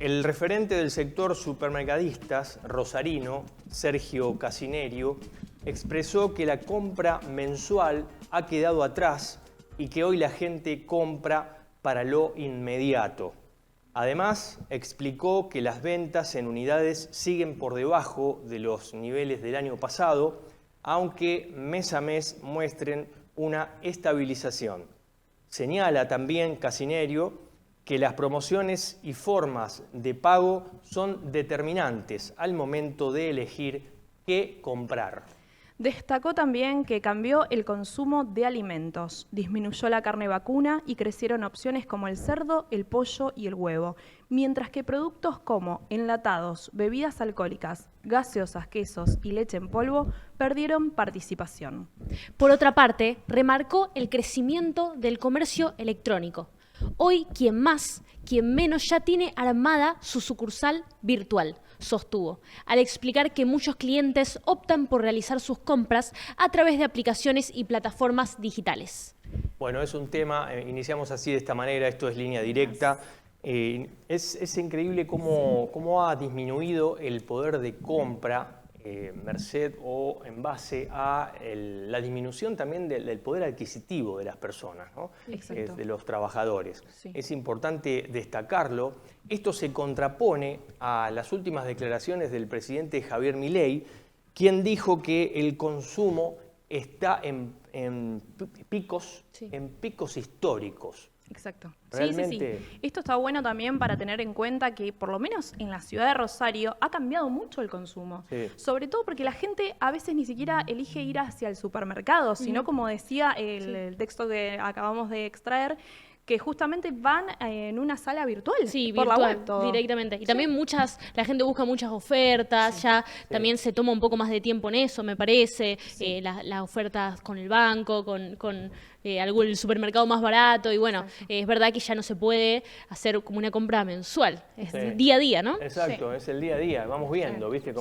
El referente del sector supermercadistas rosarino, Sergio Casinerio, expresó que la compra mensual ha quedado atrás y que hoy la gente compra para lo inmediato. Además, explicó que las ventas en unidades siguen por debajo de los niveles del año pasado, aunque mes a mes muestren una estabilización. Señala también Casinerio que las promociones y formas de pago son determinantes al momento de elegir qué comprar. Destacó también que cambió el consumo de alimentos, disminuyó la carne vacuna y crecieron opciones como el cerdo, el pollo y el huevo, mientras que productos como enlatados, bebidas alcohólicas, gaseosas, quesos y leche en polvo perdieron participación. Por otra parte, remarcó el crecimiento del comercio electrónico. Hoy, quien más, quien menos ya tiene armada su sucursal virtual, sostuvo, al explicar que muchos clientes optan por realizar sus compras a través de aplicaciones y plataformas digitales. Bueno, es un tema, iniciamos así de esta manera, esto es línea directa. Es increíble cómo ha disminuido el poder de compra, merced o en base a la disminución también del poder adquisitivo de las personas, ¿no? De los trabajadores. Sí. Es importante destacarlo. Esto se contrapone a las últimas declaraciones del presidente Javier Milei, quien dijo que el consumo está en picos históricos. Exacto. Realmente... Sí. Esto está bueno también para tener en cuenta que por lo menos en la ciudad de Rosario ha cambiado mucho el consumo. Sí. Sobre todo porque la gente a veces ni siquiera elige ir hacia el supermercado, sino como decía el texto que acabamos de extraer, que justamente van en una sala virtual. Sí, por virtual, la web todo. Directamente. Y también la gente busca muchas ofertas, también se toma un poco más de tiempo en eso, me parece. Las ofertas con el banco, con el supermercado más barato. Y bueno, es verdad que ya no se puede hacer como una compra mensual. Es día a día, ¿no? Exacto, es el día a día. Vamos viendo, ¿viste?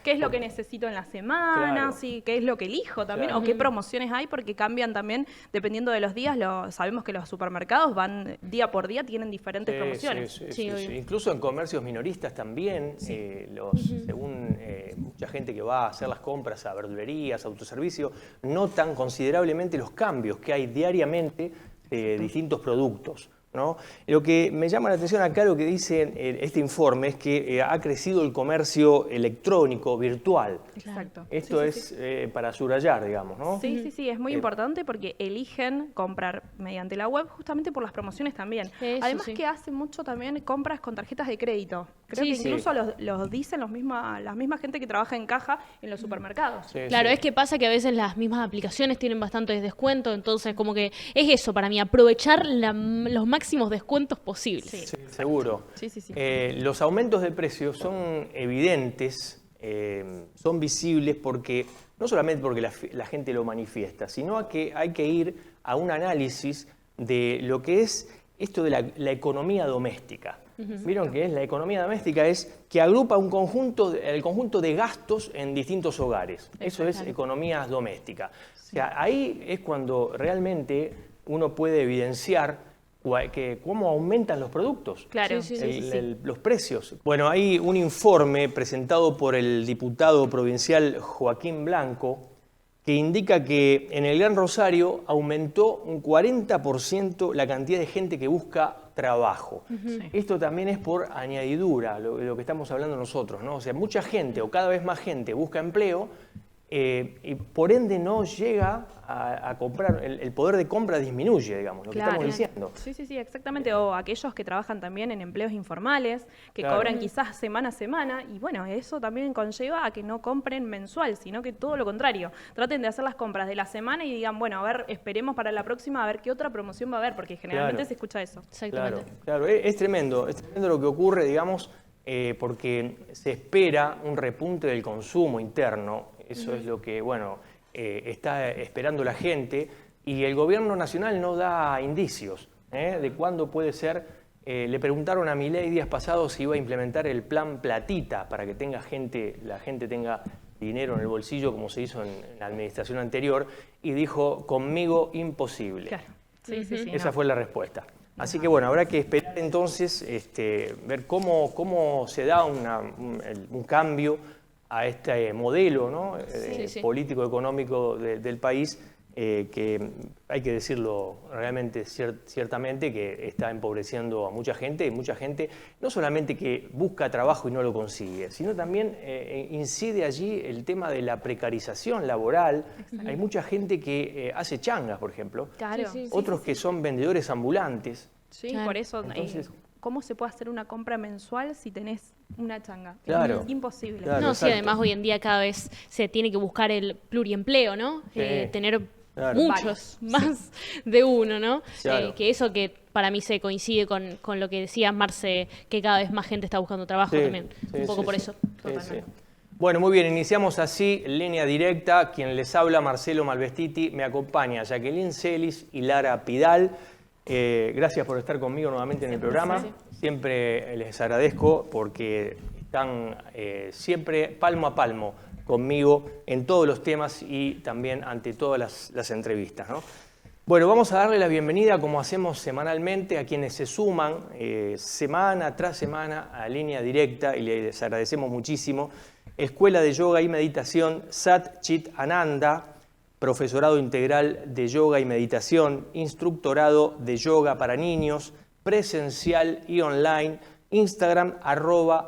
¿Qué es lo que necesito en la semana? Claro. ¿Qué es lo que elijo también? O qué promociones hay, porque cambian también dependiendo de los días. Sabemos que los supermercados van día por día, tienen diferentes promociones. Sí. Incluso en comercios minoristas también, según mucha gente que va a hacer las compras a verdulerías, autoservicio, notan considerablemente los cambios que hay diariamente de distintos productos, ¿no? Lo que me llama la atención acá, lo que dice este informe, es que ha crecido el comercio electrónico, virtual. Exacto. Esto es para subrayar, digamos, ¿no? Sí, es muy importante porque eligen comprar mediante la web justamente por las promociones también. Además que hacen mucho también compras con tarjetas de crédito. Creo que incluso los dicen la misma gente que trabaja en caja en los supermercados. Claro, es que pasa que a veces las mismas aplicaciones tienen bastantes descuentos, entonces como que es eso para mí, aprovechar los máximos descuentos posibles. Sí, seguro. Sí. Los aumentos de precios son evidentes, son visibles no solamente porque la gente lo manifiesta, sino que hay que ir a un análisis de lo que es esto de la economía doméstica. ¿Vieron qué es? La economía doméstica es que agrupa el conjunto de gastos en distintos hogares. Eso es economía doméstica. O sea, ahí es cuando realmente uno puede evidenciar cómo aumentan los productos, los precios. Bueno, hay un informe presentado por el diputado provincial Joaquín Blanco que indica que en el Gran Rosario aumentó un 40% la cantidad de gente que busca trabajo. Esto también es por añadidura, lo que estamos hablando nosotros, ¿no? O sea, mucha gente o cada vez más gente busca empleo y por ende no llega a comprar, el poder de compra disminuye, digamos, lo que estamos diciendo. Sí, exactamente. O aquellos que trabajan también en empleos informales, que cobran quizás semana a semana, y bueno, eso también conlleva a que no compren mensual, sino que todo lo contrario. Traten de hacer las compras de la semana y digan, bueno, a ver, esperemos para la próxima a ver qué otra promoción va a haber, porque generalmente se escucha eso. Exactamente. Claro, es tremendo lo que ocurre, digamos, porque se espera un repunte del consumo interno. Eso es lo que, está esperando la gente, y el gobierno nacional no da indicios de cuándo puede ser. Le preguntaron a Milei días pasados si iba a implementar el plan Platita para que la gente tenga dinero en el bolsillo, como se hizo en la administración anterior, y dijo, conmigo imposible. Claro. Esa fue la respuesta. Así que bueno, habrá que esperar entonces ver cómo se da un cambio a este modelo, ¿no? Político-económico del país, que hay que decirlo realmente, ciertamente, que está empobreciendo a mucha gente, y mucha gente no solamente que busca trabajo y no lo consigue, sino también incide allí el tema de la precarización laboral. Hay mucha gente que hace changas, por ejemplo, Claro. otros que son vendedores ambulantes. Sí, Claro. por eso, Entonces, ¿cómo se puede hacer una compra mensual si tenés una changa? Claro. Es imposible. Claro. No, sí, exacto. además hoy en día cada vez se tiene que buscar el pluriempleo, ¿no? Sí. Tener Claro. muchos más de uno, ¿no? Claro. Que eso que para mí se coincide con lo que decía Marce, que cada vez más gente está buscando trabajo Sí, también. sí, Un poco sí, por sí. eso. Sí, sí. Bueno, muy bien, iniciamos así, línea directa. Quien les habla, Marcelo Malvestiti, me acompaña Jacqueline Celis y Lara Pidal. Gracias por estar conmigo nuevamente en el programa. Siempre les agradezco porque están siempre palmo a palmo conmigo en todos los temas y también ante todas las entrevistas, ¿no? Bueno, vamos a darle la bienvenida, como hacemos semanalmente, a quienes se suman semana tras semana a Línea Directa, y les agradecemos muchísimo. Escuela de Yoga y Meditación Sat Chit Ananda, profesorado integral de yoga y meditación, instructorado de yoga para niños, presencial y online, Instagram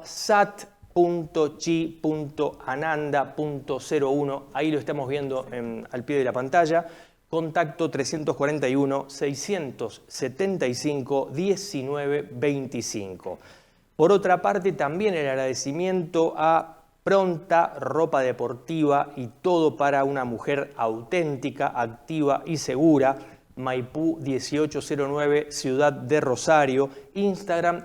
@sat.chi.ananda.01, ahí lo estamos viendo al pie de la pantalla. Contacto 341-675-1925. Por otra parte, también el agradecimiento a Pronta Ropa Deportiva y todo para una mujer auténtica, activa y segura. Maipú 1809, Ciudad de Rosario. Instagram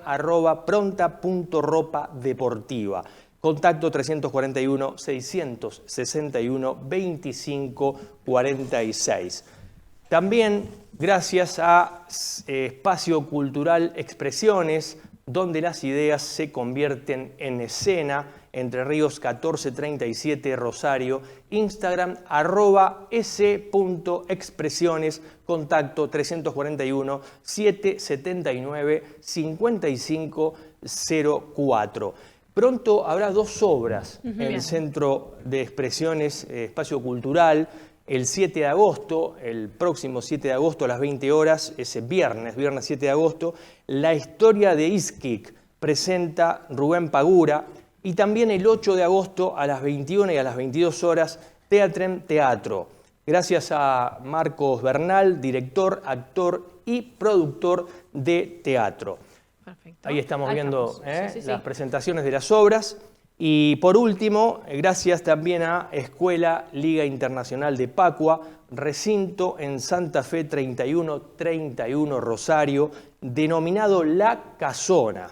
@pronta.ropadeportiva. Contacto 341-661-2546. También gracias a Espacio Cultural Expresiones, donde las ideas se convierten en escena. Entre Ríos 1437, Rosario. Instagram @s.expresiones. Contacto 341-779-5504. Pronto habrá 2 obras en el Centro de Expresiones Espacio Cultural. El 7 de agosto, el próximo 7 de agosto a las 20 horas, ese viernes 7 de agosto, La historia de Iskik presenta Rubén Pagura. Y también el 8 de agosto a las 21 y a las 22 horas, Teatrem Teatro. Gracias a Marcos Bernal, director, actor y productor de teatro. Perfecto. Ahí estamos viendo Sí. las presentaciones de las obras. Y por último, gracias también a Escuela Liga Internacional de Pacua, recinto en Santa Fe 3131 Rosario, denominado La Casona.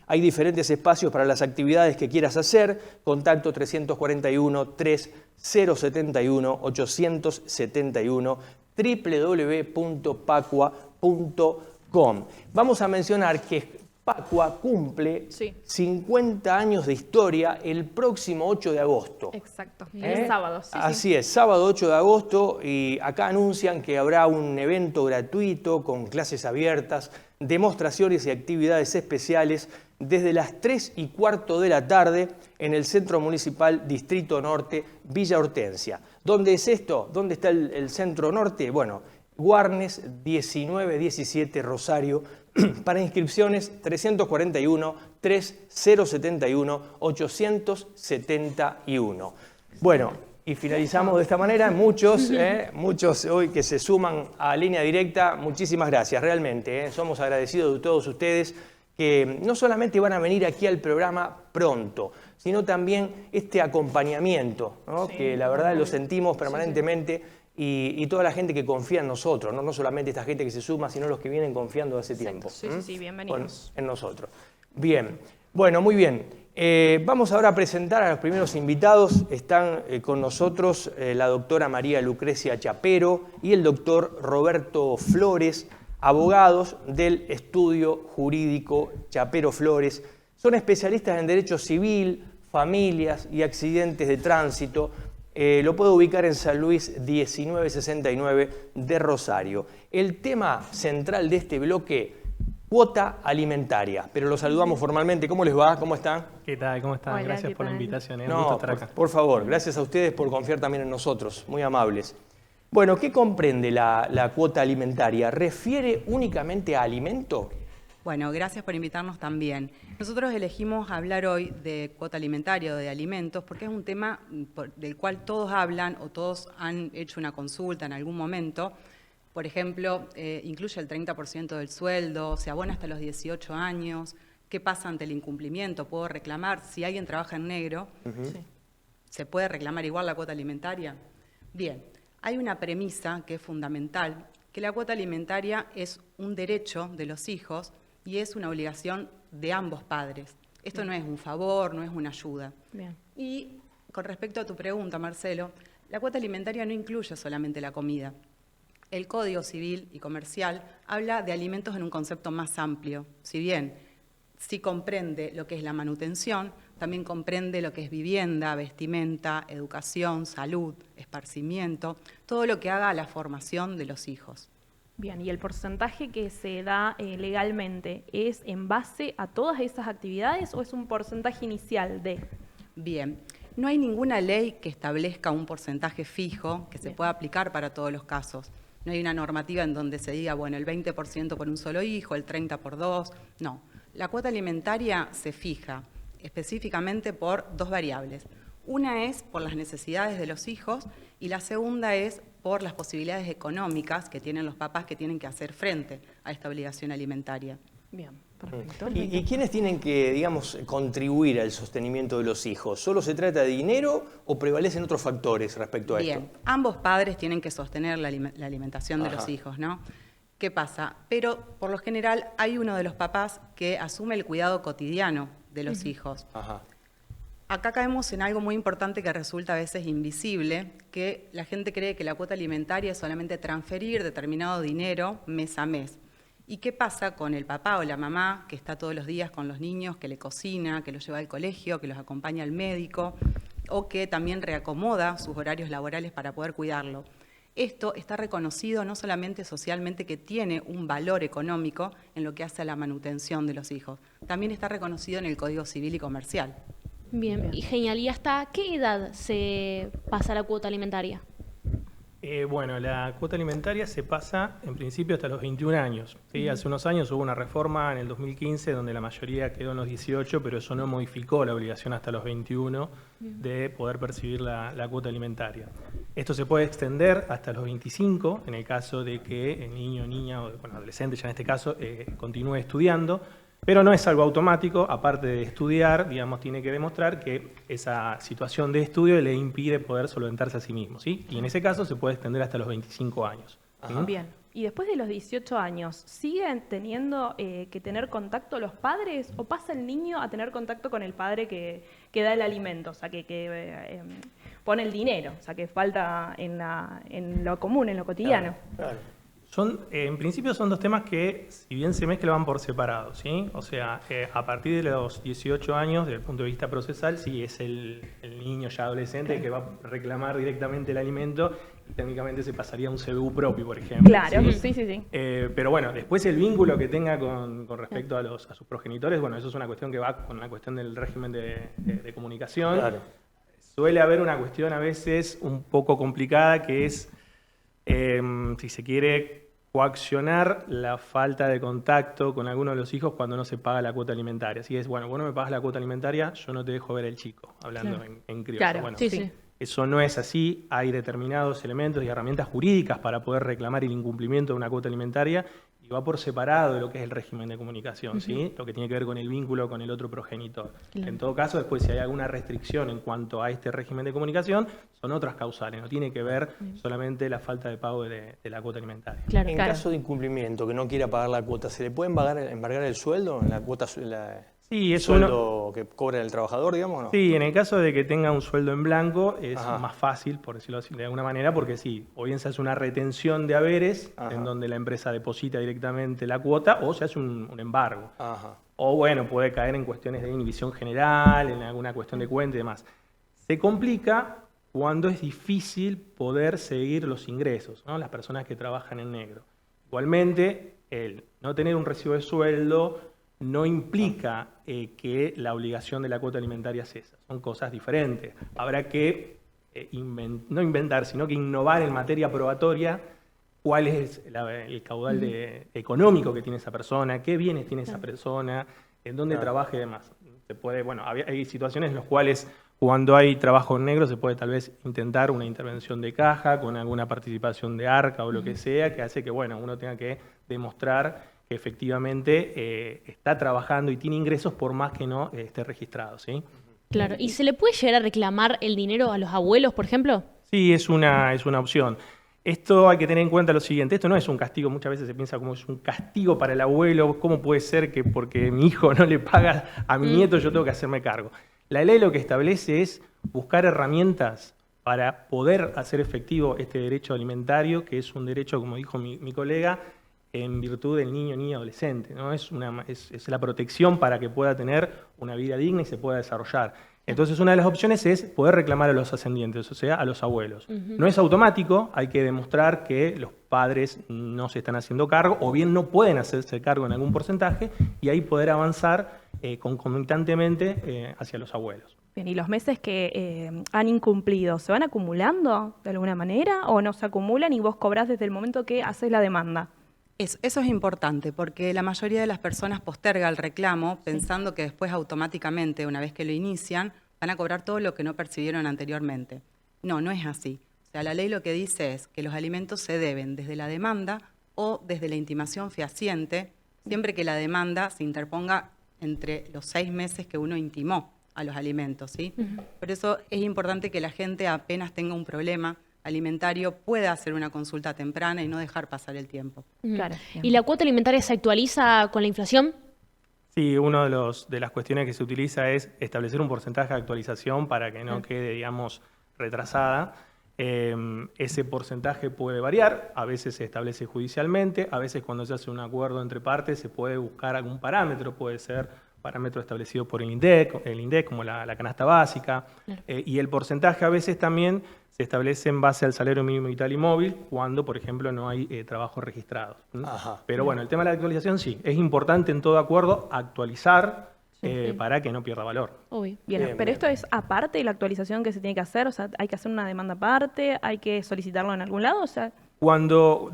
Hay diferentes espacios para las actividades que quieras hacer. Contacto 341-3071-871, www.pacua.com. Vamos a mencionar que Pacua cumple 50 años de historia el próximo 8 de agosto. Exacto. El sábado. Así es, sábado 8 de agosto, y acá anuncian que habrá un evento gratuito con clases abiertas, demostraciones y actividades especiales desde las 3:15 de la tarde en el Centro Municipal Distrito Norte, Villa Hortensia. ¿Dónde es esto? ¿Dónde está el Centro Norte? Bueno, Guarnes 1917 Rosario. Para inscripciones 341-3071-871. Bueno, y finalizamos de esta manera. Muchos hoy que se suman a Línea Directa, muchísimas gracias, realmente. Somos agradecidos de todos ustedes que no solamente van a venir aquí al programa pronto, sino también este acompañamiento, ¿no? Que la verdad lo sentimos permanentemente. Y toda la gente que confía en nosotros, no solamente esta gente que se suma, sino los que vienen confiando hace tiempo. Sí, bienvenidos. En nosotros. Bien, bueno, muy bien. Vamos ahora a presentar a los primeros invitados. Están con nosotros la doctora María Lucrecia Chapero y el doctor Roberto Flores, abogados del Estudio Jurídico Chapero Flores. Son especialistas en Derecho Civil, Familias y Accidentes de Tránsito. Lo puede ubicar en San Luis 1969 de Rosario. El tema central de este bloque, cuota alimentaria. Pero los saludamos formalmente. ¿Cómo les va? ¿Cómo están? ¿Qué tal? ¿Cómo están? Hola, Gracias ¿qué por la tal? invitación. Un No, gusto estar acá. por favor, gracias a ustedes por confiar también en nosotros. Muy amables. Bueno, ¿qué comprende la cuota alimentaria? ¿Refiere únicamente a alimento? Bueno, gracias por invitarnos también. Nosotros elegimos hablar hoy de cuota alimentaria o de alimentos porque es un tema del cual todos hablan o todos han hecho una consulta en algún momento. Por ejemplo, incluye el 30% del sueldo, se abona hasta los 18 años. ¿Qué pasa ante el incumplimiento? ¿Puedo reclamar? Si alguien trabaja en negro, ¿se puede reclamar igual la cuota alimentaria? Bien, hay una premisa que es fundamental, que la cuota alimentaria es un derecho de los hijos y es una obligación de ambos padres. Esto no es un favor, no es una ayuda. Bien. Y con respecto a tu pregunta, Marcelo, la cuota alimentaria no incluye solamente la comida. El Código Civil y Comercial habla de alimentos en un concepto más amplio. Si bien sí comprende lo que es la manutención, también comprende lo que es vivienda, vestimenta, educación, salud, esparcimiento, todo lo que haga a la formación de los hijos. Bien, ¿y el porcentaje que se da legalmente es en base a todas esas actividades o es un porcentaje inicial de? Bien, no hay ninguna ley que establezca un porcentaje fijo que se pueda aplicar para todos los casos. No hay una normativa en donde se diga, bueno, el 20% por un solo hijo, el 30% por dos. No, la cuota alimentaria se fija específicamente por dos variables. Una es por las necesidades de los hijos y la segunda es por las posibilidades económicas que tienen los papás que tienen que hacer frente a esta obligación alimentaria. Bien, perfecto. ¿Y quiénes tienen que, digamos, contribuir al sostenimiento de los hijos? ¿Solo se trata de dinero o prevalecen otros factores respecto a Bien, esto? ambos padres tienen que sostener la alimentación de Ajá. los hijos, ¿no? ¿Qué pasa? Pero por lo general hay uno de los papás que asume el cuidado cotidiano de los hijos. Ajá. Acá caemos en algo muy importante que resulta a veces invisible, que la gente cree que la cuota alimentaria es solamente transferir determinado dinero mes a mes. ¿Y qué pasa con el papá o la mamá que está todos los días con los niños, que le cocina, que los lleva al colegio, que los acompaña al médico o que también reacomoda sus horarios laborales para poder cuidarlo? Esto está reconocido no solamente socialmente que tiene un valor económico en lo que hace a la manutención de los hijos, también está reconocido en el Código Civil y Comercial. Bien, y genial. ¿Y hasta qué edad se pasa la cuota alimentaria? Bueno, la cuota alimentaria se pasa en principio hasta los 21 años. ¿Sí? Hace unos años hubo una reforma en el 2015 donde la mayoría quedó en los 18, pero eso no modificó la obligación hasta los 21 de poder percibir la cuota alimentaria. Esto se puede extender hasta los 25 en el caso de que el niño, niña o bueno, adolescente ya en este caso continúe estudiando. Pero no es algo automático, aparte de estudiar, digamos, tiene que demostrar que esa situación de estudio le impide poder solventarse a sí mismo, ¿sí? Y en ese caso se puede extender hasta los 25 años. Bien, y después de los 18 años, ¿siguen teniendo que tener contacto los padres o pasa el niño a tener contacto con el padre que da el alimento, o sea, que pone el dinero, o sea, que falta en lo común, en lo cotidiano? Claro. En principio son dos temas que, si bien se mezclan, van por separado, ¿sí? O sea, a partir de los 18 años, desde el punto de vista procesal, sí es el niño ya adolescente el que va a reclamar directamente el alimento y técnicamente se pasaría a un CBU propio, por ejemplo. Claro, sí. Pero bueno, después el vínculo que tenga con respecto a sus progenitores, bueno, eso es una cuestión que va con la cuestión del régimen de comunicación. Claro. Suele haber una cuestión a veces un poco complicada que es, si se quiere, coaccionar la falta de contacto con alguno de los hijos cuando no se paga la cuota alimentaria. Si es, bueno, vos no me pagas la cuota alimentaria, yo no te dejo ver el chico, hablando en criollo. Claro, Bueno, sí. eso no es así, hay determinados elementos y herramientas jurídicas para poder reclamar el incumplimiento de una cuota alimentaria y va por separado de lo que es el régimen de comunicación, ¿sí? Lo que tiene que ver con el vínculo con el otro progenitor. Claro. En todo caso, después si hay alguna restricción en cuanto a este régimen de comunicación, son otras causales, no tiene que ver solamente la falta de pago de la cuota alimentaria. Claro, En caso de incumplimiento, que no quiera pagar la cuota, ¿se le puede embargar el sueldo? ¿La cuota, Sí, el es sueldo que cobra el trabajador, digamos, no? Sí, en el caso de que tenga un sueldo en blanco es Ajá. más fácil, por decirlo así, de alguna manera, porque sí, o bien se hace una retención de haberes, Ajá. en donde la empresa deposita directamente la cuota, o se hace un embargo. Ajá. O bueno, puede caer en cuestiones de inhibición general, en alguna cuestión de cuenta y demás. Se complica cuando es difícil poder seguir los ingresos, ¿no? Las personas que trabajan en negro. Igualmente, el no tener un recibo de sueldo no implica que la obligación de la cuota alimentaria cesa. Son cosas diferentes. Habrá que no inventar, sino que innovar en materia probatoria cuál es el caudal económico que tiene esa persona, qué bienes tiene esa persona, en dónde trabaja y demás. Se puede, bueno, hay situaciones en las cuales cuando hay trabajo en negro se puede tal vez intentar una intervención de caja con alguna participación de ARCA o lo que sea, que hace que, bueno, uno tenga que demostrar que efectivamente está trabajando y tiene ingresos por más que no esté registrado, ¿sí? Claro. ¿Y se le puede llegar a reclamar el dinero a los abuelos, por ejemplo? Sí, es una opción. Esto hay que tener en cuenta lo siguiente, esto no es un castigo, muchas veces se piensa como es un castigo para el abuelo, ¿cómo puede ser que porque mi hijo no le paga a mi nieto yo tengo que hacerme cargo? La ley lo que establece es buscar herramientas para poder hacer efectivo este derecho alimentario, que es un derecho, como dijo mi colega, en virtud del niño, niña, adolescente, ¿no? Es la protección para que pueda tener una vida digna y se pueda desarrollar. Entonces, una de las opciones es poder reclamar a los ascendientes, o sea, a los abuelos. No es automático, hay que demostrar que los padres no se están haciendo cargo o bien no pueden hacerse cargo en algún porcentaje y ahí poder avanzar concomitantemente hacia los abuelos. Bien, ¿y los meses que han incumplido, se van acumulando de alguna manera o no se acumulan y vos cobrás desde el momento que haces la demanda? Eso es importante porque la mayoría de las personas posterga el reclamo pensando que después automáticamente, una vez que lo inician, van a cobrar todo lo que no percibieron anteriormente. No, no es así. O sea, la ley lo que dice es que los alimentos se deben desde la demanda o desde la intimación fehaciente, siempre que la demanda se interponga entre los 6 meses que uno intimó a los alimentos, ¿sí? Por eso es importante que la gente apenas tenga un problema alimentario pueda hacer una consulta temprana y no dejar pasar el tiempo. Claro. ¿Y la cuota alimentaria se actualiza con la inflación? Sí, una de las cuestiones que se utiliza es establecer un porcentaje de actualización para que no quede, digamos, retrasada. Ese porcentaje puede variar, a veces se establece judicialmente, a veces cuando se hace un acuerdo entre partes se puede buscar algún parámetro, puede ser parámetro establecido por el INDEC como la canasta básica, y el porcentaje a veces también se establece en base al salario mínimo vital y móvil cuando, por ejemplo, no hay trabajos registrados. Pero bueno, el tema de la actualización sí, es importante en todo acuerdo actualizar para que no pierda valor. Obvio. Bien, pero esto es aparte de la actualización que se tiene que hacer, o sea, hay que hacer una demanda aparte, hay que solicitarlo en algún lado, o sea... Cuando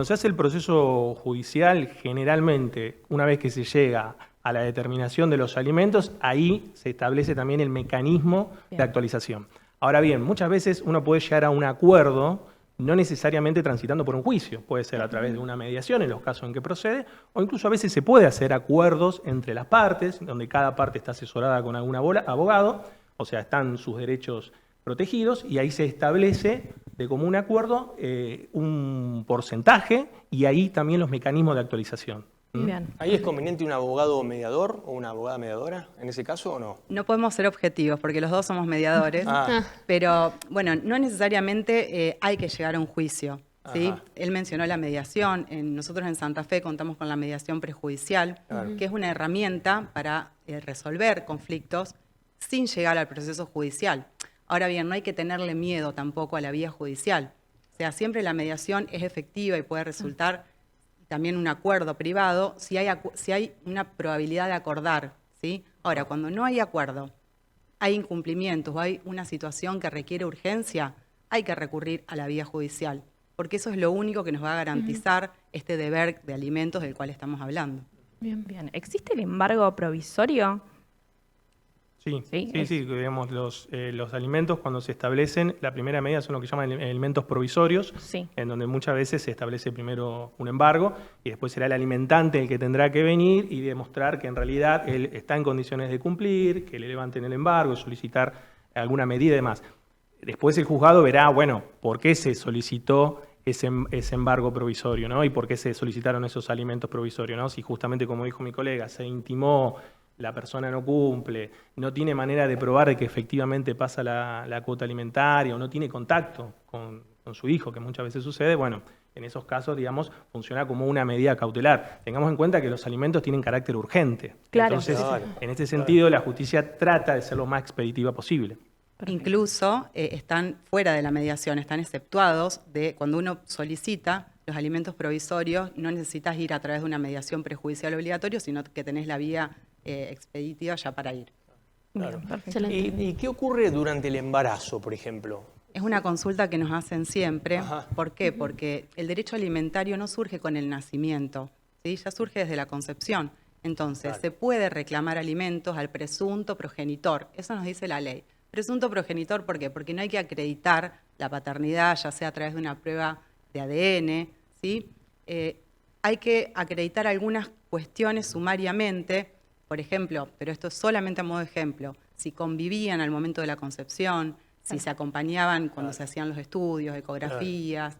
se hace el proceso judicial, generalmente, una vez que se llega a la determinación de los alimentos, ahí se establece también el mecanismo de actualización. Ahora bien, muchas veces uno puede llegar a un acuerdo, no necesariamente transitando por un juicio, puede ser a través de una mediación en los casos en que procede, o incluso a veces se puede hacer acuerdos entre las partes, donde cada parte está asesorada con algún abogado, o sea, están sus derechos protegidos, y ahí se establece de común acuerdo un porcentaje y ahí también los mecanismos de actualización. Bien. ¿Ahí es conveniente un abogado mediador o una abogada mediadora en ese caso o no? No podemos ser objetivos porque los dos somos mediadores, pero bueno, no necesariamente hay que llegar a un juicio, ¿sí? Él mencionó la mediación, nosotros en Santa Fe contamos con la mediación prejudicial, que es una herramienta para resolver conflictos sin llegar al proceso judicial. Ahora bien, no hay que tenerle miedo tampoco a la vía judicial, o sea, siempre la mediación es efectiva y puede resultar también un acuerdo privado, si hay una probabilidad de acordar, ¿sí? Ahora, cuando no hay acuerdo, hay incumplimientos o hay una situación que requiere urgencia, hay que recurrir a la vía judicial, porque eso es lo único que nos va a garantizar este deber de alimentos del cual estamos hablando. Bien, bien. ¿Existe el embargo provisorio? Sí, digamos, los alimentos cuando se establecen, la primera medida son lo que llaman alimentos provisorios, en donde muchas veces se establece primero un embargo y después será el alimentante el que tendrá que venir y demostrar que en realidad él está en condiciones de cumplir, que le levanten el embargo, solicitar alguna medida y demás. Después el juzgado verá, bueno, por qué se solicitó ese embargo provisorio, ¿no? Y por qué se solicitaron esos alimentos provisorios, ¿no? Si justamente, como dijo mi colega, se intimó, la persona no cumple, no tiene manera de probar de que efectivamente pasa la cuota alimentaria o no tiene contacto con su hijo, que muchas veces sucede, bueno, en esos casos, digamos, funciona como una medida cautelar. Tengamos en cuenta que los alimentos tienen carácter urgente. Claro. Entonces, en este sentido, la justicia trata de ser lo más expeditiva posible. Incluso están fuera de la mediación, están exceptuados de cuando uno solicita los alimentos provisorios, no necesitas ir a través de una mediación prejudicial obligatoria, sino que tenés la vía expeditiva ya para ir. Claro. Excelente. ¿Y qué ocurre durante el embarazo, por ejemplo? Es una consulta que nos hacen siempre. Ajá. ¿Por qué? Porque el derecho alimentario no surge con el nacimiento, ¿sí? Ya surge desde la concepción. Entonces, Claro. se puede reclamar alimentos al presunto progenitor. Eso nos dice la ley. Presunto progenitor, ¿por qué? Porque no hay que acreditar la paternidad, ya sea a través de una prueba de ADN, ¿sí? Hay que acreditar algunas cuestiones sumariamente, por ejemplo, pero esto es solamente a modo de ejemplo, si convivían al momento de la concepción, si se acompañaban cuando se hacían los estudios, ecografías,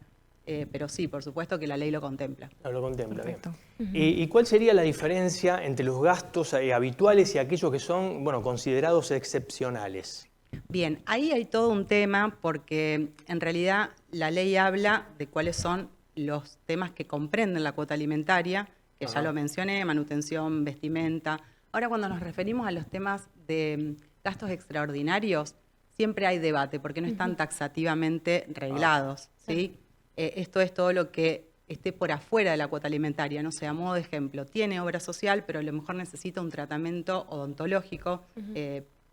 pero sí, por supuesto que la ley lo contempla. Lo contempla, bien. Perfecto. ¿Y cuál sería la diferencia entre los gastos habituales y aquellos que son, bueno, considerados excepcionales? Bien, ahí hay todo un tema porque en realidad la ley habla de cuáles son los temas que comprenden la cuota alimentaria, que ya lo mencioné, manutención, vestimenta. Ahora, cuando nos referimos a los temas de gastos extraordinarios, siempre hay debate porque no están taxativamente reglados, ¿sí? Esto es todo lo que esté por afuera de la cuota alimentaria, no sé, a modo de ejemplo, tiene obra social, pero a lo mejor necesita un tratamiento odontológico,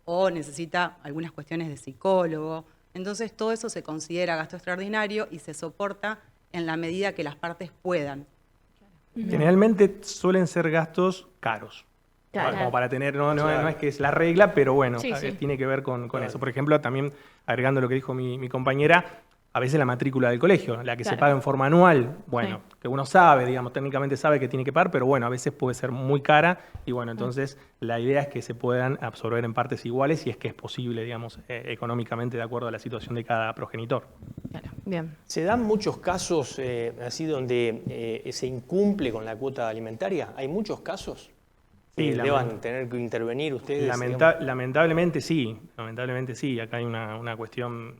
o necesita algunas cuestiones de psicólogo. Entonces, todo eso se considera gasto extraordinario y se soporta en la medida que las partes puedan. Generalmente suelen ser gastos caros. Claro. Como para tener, no Claro. es que es la regla, pero bueno, Sí, sí. tiene que ver con Claro. eso. Por ejemplo, también agregando lo que dijo mi compañera, a veces la matrícula del colegio, la que se Claro. paga en forma anual, bueno, que uno sabe, digamos, técnicamente sabe que tiene que pagar, pero bueno, a veces puede ser muy cara y bueno, entonces la idea es que se puedan absorber en partes iguales si es que es posible, digamos, económicamente de acuerdo a la situación de cada progenitor. Claro, bien. ¿Se dan muchos casos así donde se incumple con la cuota alimentaria? ¿Hay muchos casos? Sí, ¿Deban tener que intervenir ustedes? digamos? Lamentablemente sí, acá hay una cuestión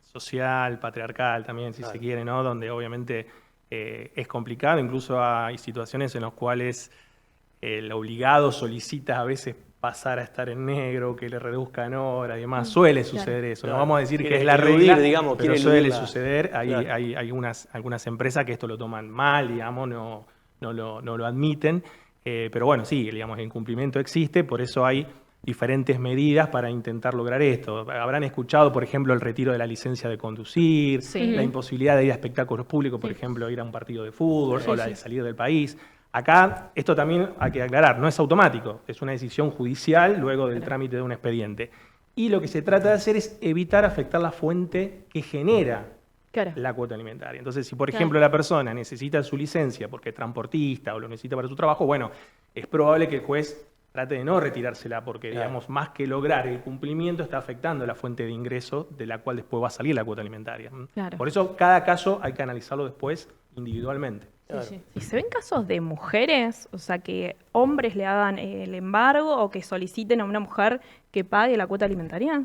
social, patriarcal también, si Claro. se quiere, ¿no? Donde obviamente es complicado, incluso hay situaciones en las cuales el obligado solicita a veces pasar a estar en negro, que le reduzcan horas y demás. Suele suceder eso, Claro. no vamos a decir que Quiere es la eludir, regla, digamos, pero quiere suele eludir la- suceder. Claro. Hay algunas empresas que esto lo toman mal, digamos, no lo admiten. Pero bueno, sí, digamos, el incumplimiento existe, por eso hay diferentes medidas para intentar lograr esto. Habrán escuchado, por ejemplo, el retiro de la licencia de conducir, Sí. la imposibilidad de ir a espectáculos públicos, por ejemplo, ir a un partido de fútbol Sí, o la sí. de salir del país. Acá, esto también hay que aclarar, no es automático, es una decisión judicial luego del trámite de un expediente. Y lo que se trata de hacer es evitar afectar la fuente que genera Claro. la cuota alimentaria. Entonces, si por Claro. ejemplo la persona necesita su licencia porque es transportista o lo necesita para su trabajo, bueno, es probable que el juez trate de no retirársela porque, Claro. digamos, más que lograr el cumplimiento está afectando la fuente de ingreso de la cual después va a salir la cuota alimentaria. Claro. Por eso cada caso hay que analizarlo después individualmente. Claro. Sí, sí. ¿Y se ven casos de mujeres, o sea, que hombres le hagan el embargo o que soliciten a una mujer que pague la cuota alimentaria?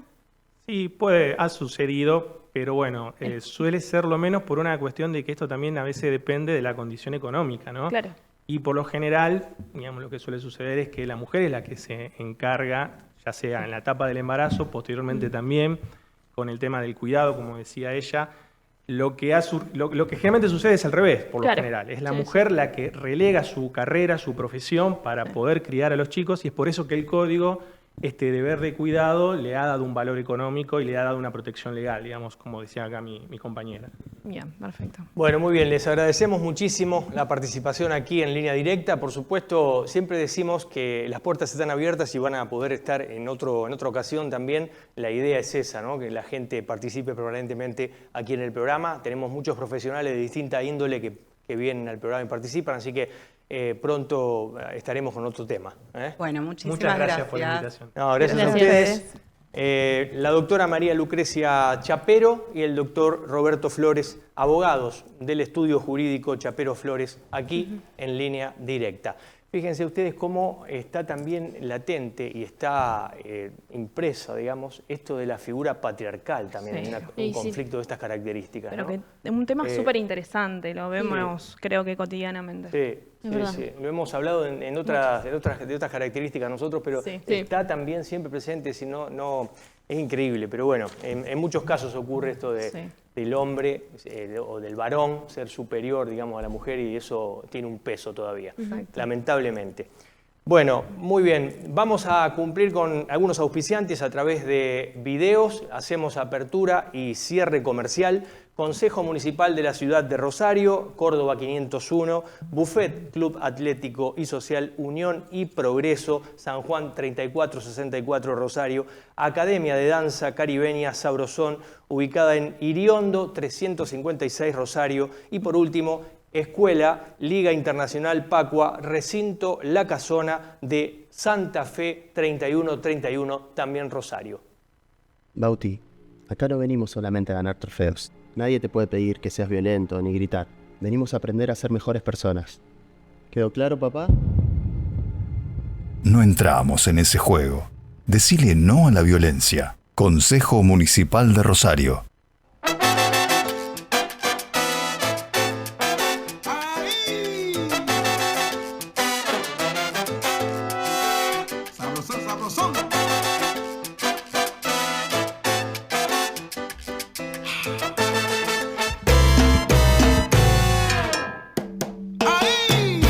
Sí, ha sucedido, pero bueno, suele ser lo menos por una cuestión de que esto también a veces depende de la condición económica, ¿no? Claro. Y por lo general, digamos, lo que suele suceder es que la mujer es la que se encarga, ya sea en la etapa del embarazo, posteriormente también, con el tema del cuidado, como decía ella. Lo que generalmente sucede es al revés, por lo Claro. general. Es la Sí, mujer la que relega su carrera, su profesión, para poder criar a los chicos, y es por eso que el código, este deber de cuidado, le ha dado un valor económico y le ha dado una protección legal, digamos, como decía acá mi compañera. Bien, perfecto. Bueno, muy bien, les agradecemos muchísimo la participación aquí en Línea Directa. Por supuesto, siempre decimos que las puertas están abiertas y van a poder estar en otra ocasión también. La idea es esa, ¿no? Que la gente participe permanentemente aquí en el programa. Tenemos muchos profesionales de distinta índole que vienen al programa y participan, así que pronto estaremos con otro tema. Bueno, muchísimas Muchas gracias por la invitación. No, gracias a Gracias a ustedes. La doctora María Lucrecia Chapero y el doctor Roberto Flores, abogados del estudio jurídico Chapero Flores, aquí en Línea Directa. Fíjense ustedes cómo está también latente y está impresa, digamos, esto de la figura patriarcal también, Sí. un conflicto de estas características. Pero ¿no? que es un tema súper interesante, lo vemos creo que cotidianamente. Sí, verdad. sí. Lo hemos hablado de otras características nosotros, pero Sí. está también siempre presente, si no, es increíble. Pero bueno, en muchos casos ocurre esto del hombre o del varón ser superior, digamos, a la mujer, y eso tiene un peso todavía, lamentablemente. Bueno, muy bien. Vamos a cumplir con algunos auspiciantes a través de videos. Hacemos apertura y cierre comercial. Consejo Municipal de la Ciudad de Rosario, Córdoba 501, Buffet Club Atlético y Social Unión y Progreso, San Juan 3464 Rosario, Academia de Danza Caribeña Sabrosón, ubicada en Iriondo 356 Rosario, y por último, Escuela Liga Internacional Pacua, Recinto La Casona de Santa Fe 3131, también Rosario. Bauti, acá no venimos solamente a ganar trofeos. Nadie te puede pedir que seas violento ni gritar. Venimos a aprender a ser mejores personas. ¿Quedó claro, papá? No entramos en ese juego. Decile no a la violencia. Consejo Municipal de Rosario. Sabrosón, sabrosón. ¡Ay!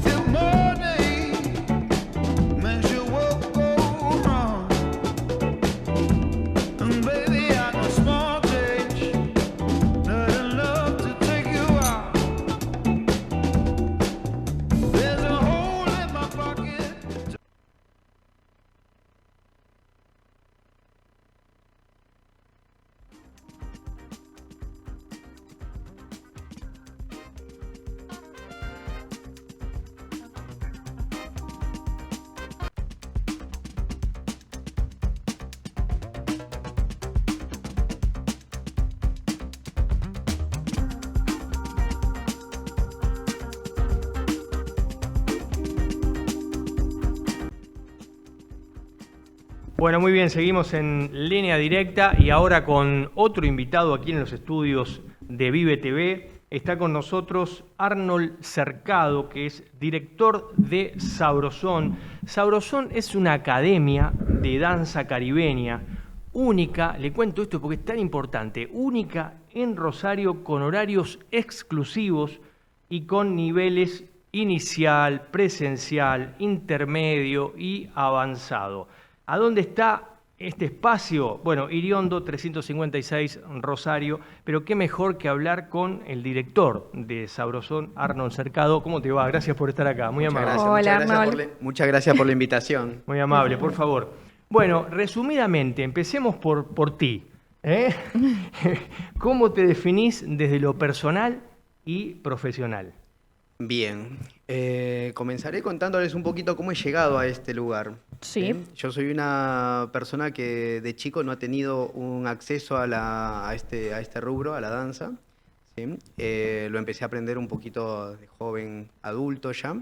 Till morning, man, you won't go wrong. And baby, I know small change, not enough to take you out. There's a hole in my pocket. Bueno, muy bien, seguimos en línea directa y ahora con otro invitado aquí en los estudios de Vive TV. Está con nosotros Arnold Cercado, que es director de Sabrosón. Sabrosón es una academia de danza caribeña única, le cuento esto porque es tan importante, única en Rosario, con horarios exclusivos y con niveles inicial, presencial, intermedio y avanzado. ¿A dónde está este espacio? Bueno, Iriondo 356 Rosario, pero qué mejor que hablar con el director de Sabrosón, Arnold Cercado. ¿Cómo te va? Gracias por estar acá, muy amable. Hola, Muchas gracias por la invitación. Muy amable, por favor. Bueno, resumidamente, empecemos por ti. ¿Cómo te definís desde lo personal y profesional? Bien, comenzaré contándoles un poquito cómo he llegado a este lugar. Sí. Yo soy una persona que de chico no ha tenido un acceso a este rubro, a la danza. ¿Sí? Lo empecé a aprender un poquito de joven adulto ya,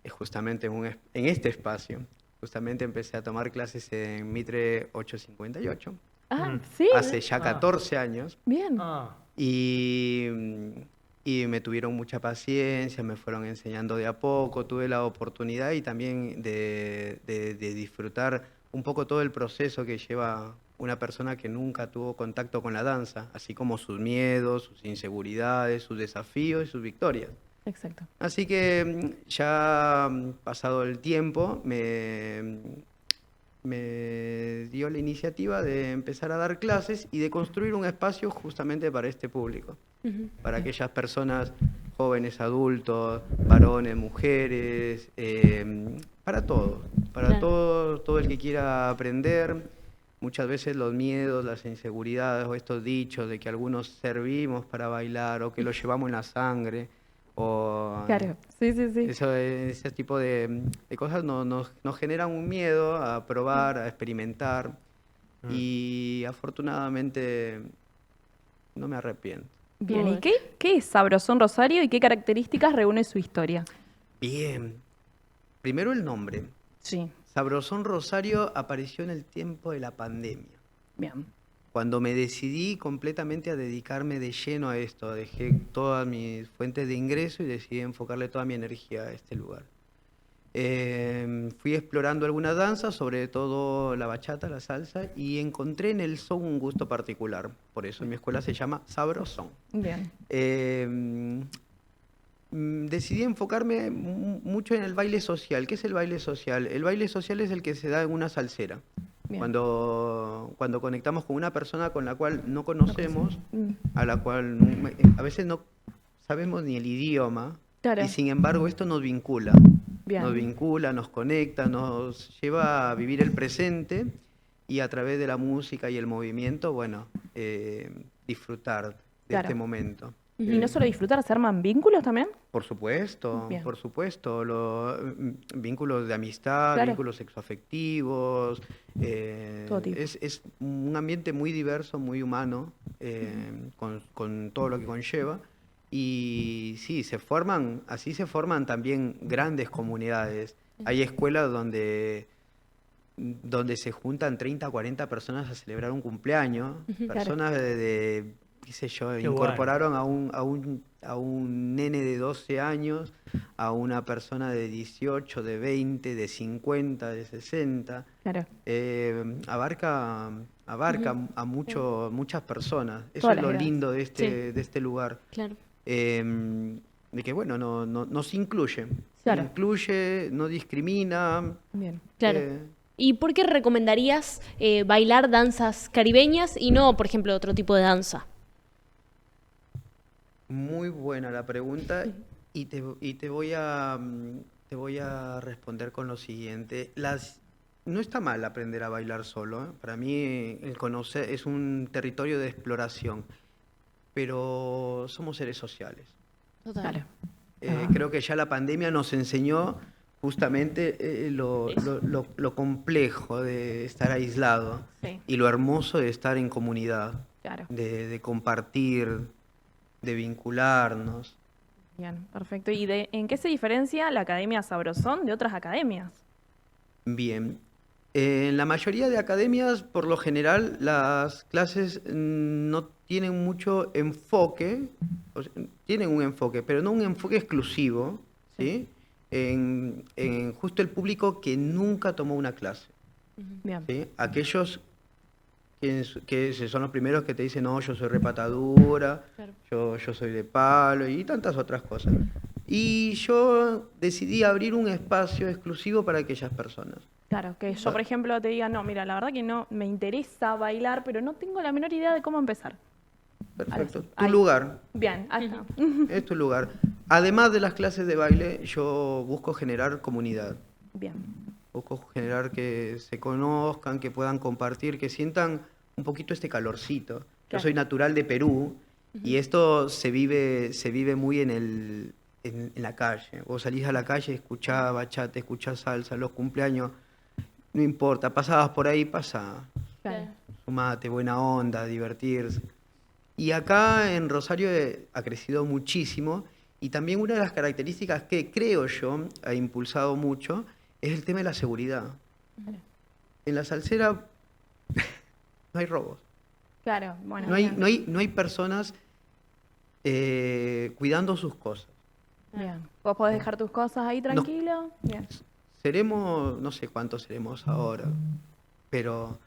justamente en este espacio. Justamente empecé a tomar clases en Mitre 858, Ah, sí. hace ya 14 años. Bien. Y me tuvieron mucha paciencia, me fueron enseñando de a poco, tuve la oportunidad y también de disfrutar un poco todo el proceso que lleva una persona que nunca tuvo contacto con la danza, así como sus miedos, sus inseguridades, sus desafíos y sus victorias. Exacto. Así que ya pasado el tiempo, me dio la iniciativa de empezar a dar clases y de construir un espacio justamente para este público, para aquellas personas jóvenes, adultos, varones, mujeres, para todo, para Claro. todo el que quiera aprender, muchas veces los miedos, las inseguridades o estos dichos de que algunos servimos para bailar o que lo llevamos en la sangre o Claro, sí, sí, sí. ese tipo de cosas nos generan un miedo a probar, a experimentar y afortunadamente no me arrepiento. Bien, Muy ¿y qué es Sabrosón Rosario y qué características reúne su historia? Bien, primero el nombre. Sí, Sabrosón Rosario apareció en el tiempo de la pandemia. bien. Cuando me decidí completamente a dedicarme de lleno a esto, dejé todas mis fuentes de ingreso y decidí enfocarle toda mi energía a este lugar. Fui explorando algunas danzas, sobre todo la bachata, la salsa, y encontré en el son un gusto particular. Por eso mi escuela se llama Sabrosón. Bien, Decidí enfocarme mucho en el baile social. ¿Qué es el baile social? El baile social es el que se da en una salsera. bien. Cuando conectamos con una persona con la cual no conocemos, a la cual a veces no sabemos ni el idioma, Claro. y sin embargo esto nos vincula. Bien. Nos vincula, nos conecta, nos lleva a vivir el presente y a través de la música y el movimiento, bueno, disfrutar de Claro. este momento. Y no solo disfrutar, ¿se arman vínculos también? Por supuesto, Bien. por supuesto. Vínculos de amistad, Claro. vínculos sexoafectivos. Todo tipo. Es un ambiente muy diverso, muy humano, con todo lo que conlleva. Y sí, así se forman también grandes comunidades. Hay escuelas donde se juntan 30, 40 personas a celebrar un cumpleaños. Personas qué sé yo, Qué incorporaron a un nene de 12 años, a una persona de 18, de 20, de 50, de 60. Claro. Abarca a muchas personas. Eso Todas es las lo edades. lindo de Sí. este lugar. Claro. De que, bueno, nos incluye. Claro. Incluye, no discrimina. Bien. Claro. eh, ¿Y por qué recomendarías bailar danzas caribeñas y no, por ejemplo, otro tipo de danza? Muy buena la pregunta y te voy a responder con lo siguiente. No está mal aprender a bailar solo, ¿eh? Para mí el conocer es un territorio de exploración, pero somos seres sociales. Total. Claro. Creo que ya la pandemia nos enseñó justamente lo complejo de estar aislado Sí. y lo hermoso de estar en comunidad, Claro. de compartir, de vincularnos. Bien, perfecto. ¿Y en qué se diferencia la Academia Sabrosón de otras academias? Bien. En la mayoría de academias, por lo general, las clases no tienen mucho enfoque, tienen un enfoque, pero no un enfoque exclusivo, ¿sí? En justo el público que nunca tomó una clase, Bien. ¿sí? Aquellos que son los primeros que te dicen, no, yo soy repatadura, Claro. yo soy de palo y tantas otras cosas. Y yo decidí abrir un espacio exclusivo para aquellas personas. Claro, que yo, por ejemplo, te diga, no, mira, la verdad que no me interesa bailar, pero no tengo la menor idea de cómo empezar. Perfecto. Ahí. Tu lugar. Bien, ahí está. Es tu lugar. Además de las clases de baile, yo busco generar comunidad. Bien. Busco generar que se conozcan, que puedan compartir, que sientan un poquito este calorcito. Yo Claro. soy natural de Perú y esto se vive muy en la calle. Vos salís a la calle, escuchás bachata, escuchás salsa, los cumpleaños, no importa, pasabas por ahí, pasa. Claro. Sumate, buena onda, divertirse. Y acá en Rosario ha crecido muchísimo y también una de las características que creo yo ha impulsado mucho es el tema de la seguridad. En la salsera no hay robos, Claro, bueno. no hay, bien. no hay personas cuidando sus cosas. Bien. Vos podés dejar tus cosas ahí tranquilo. Bien. Seremos, no sé cuántos seremos ahora, pero